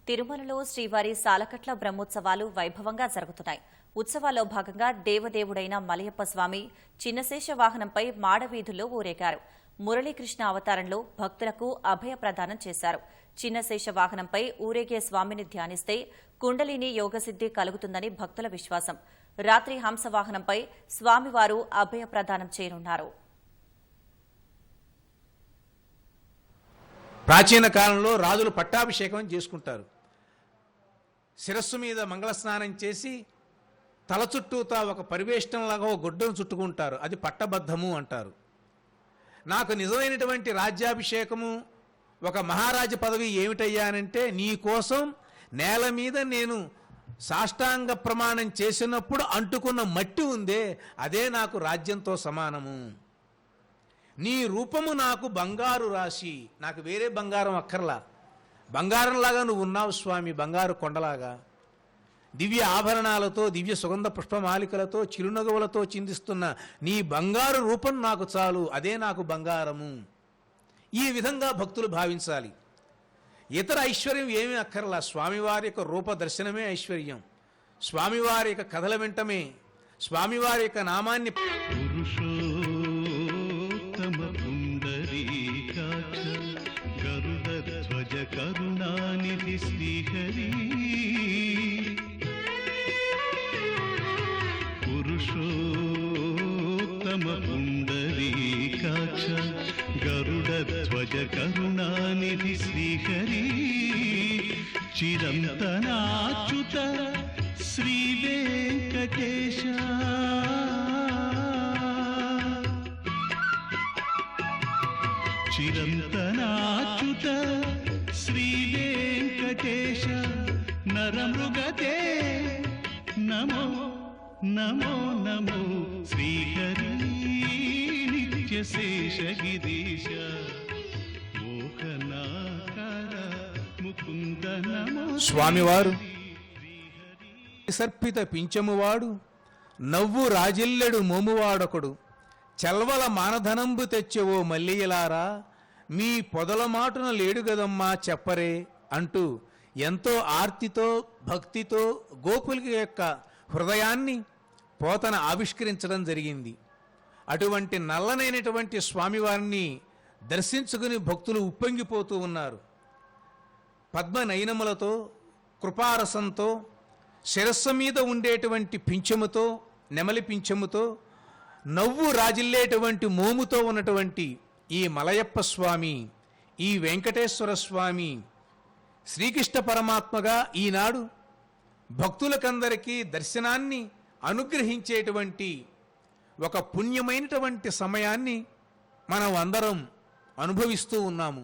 తిరుమలలో శ్రీవారి సాలకట్ల బ్రహ్మోత్సవాలు వైభవంగా జరుగుతున్నాయి. ఉత్సవాల్లో భాగంగా దేవదేవుడైన మలయప్ప స్వామి చిన్నశేష వాహనంపై మాడవీధుల్లో ఊరేగారు. మురళీకృష్ణ అవతారంలో భక్తులకు అభయ ప్రదానం చేశారు. చిన్నశేష వాహనంపై ఊరేగే స్వామిని ధ్యానిస్తే కుండలిని యోగసిద్ధి కలుగుతుందని భక్తుల విశ్వాసం. రాత్రి హంసవాహనంపై స్వామివారు అభయ ప్రదానం చేయనున్నారు. ప్రాచీన కాలంలో రాజులు పట్టాభిషేకం చేసుకుంటారు. శిరస్సు మీద మంగళ స్నానం చేసి తల చుట్టూతా ఒక పరివేష్టంలాగా ఒక గుడ్డను చుట్టుకుంటారు. అది పట్టబద్ధము అంటారు. నాకు నిజమైనటువంటి రాజ్యాభిషేకము, ఒక మహారాజ పదవి ఏమిటయ్యానంటే, నీ కోసం నేల మీద నేను సాష్టాంగ ప్రమాణం చేసినప్పుడు అంటుకున్న మట్టి ఉందే, అదే నాకు రాజ్యంతో సమానము. నీ రూపము నాకు బంగారు రాశి, నాకు వేరే బంగారం అక్కర్లా, బంగారంలాగా నువ్వు ఉన్నావు స్వామి, బంగారు కొండలాగా. దివ్య ఆభరణాలతో, దివ్య సుగంధ పుష్పమాలికలతో, చిరునగవులతో చిందిస్తున్న నీ బంగారు రూపం నాకు చాలు, అదే నాకు బంగారము. ఈ విధంగా భక్తులు భావించాలి. ఇతర ఐశ్వర్యం ఏమీ అక్కర్లా, స్వామివారి యొక్క రూప దర్శనమే ఐశ్వర్యం. స్వామివారి యొక్క కథల వెంటమే, స్వామివారి యొక్క నామాన్ని కరుణానిధి శ్రీహరి పురుషోత్తమ పుండరీకాక్ష గరుడధ్వజ కరుణానిధి శ్రీహరి చిరంతనాచ్యుత శ్రీ వెంకటేశ చిరంతనాచ్యుత శ్రీ వెంకటేశ నరమృగతే నమో నమో నమో శ్రీహరి నిత్యశేష గిరీశ మోహనాకార ముకుంద నమో. స్వామివారు సర్పిత పింఛమువాడు, నవ్వు రాజిల్లెడు మోమువాడొకడు, చల్వల మానధనంబు తెచ్చెవో మల్లియలారా, మీ పొదల మాటున లేడు గదమ్మా చెప్పరే అంటూ ఎంతో ఆర్తితో భక్తితో గోకుల యొక్క హృదయాన్ని పోతన ఆవిష్కరించడం జరిగింది. అటువంటి నల్లనైనటువంటి స్వామివారిని దర్శించుకుని భక్తులు ఉప్పొంగిపోతూ ఉన్నారు. పద్మనయనములతో, కృపారసంతో, శిరస్సు మీద ఉండేటువంటి పింఛముతో, నెమలి పింఛముతో, నవ్వు రాజిల్లేటువంటి మోముతో ఉన్నటువంటి ఈ మలయప్ప స్వామి, ఈ వెంకటేశ్వర స్వామి శ్రీకృష్ణ పరమాత్మగా ఈనాడు భక్తులకందరికీ దర్శనాన్ని అనుగ్రహించేటువంటి ఒక పుణ్యమైనటువంటి సమయాన్ని మనం అందరం అనుభవిస్తూ ఉన్నాము.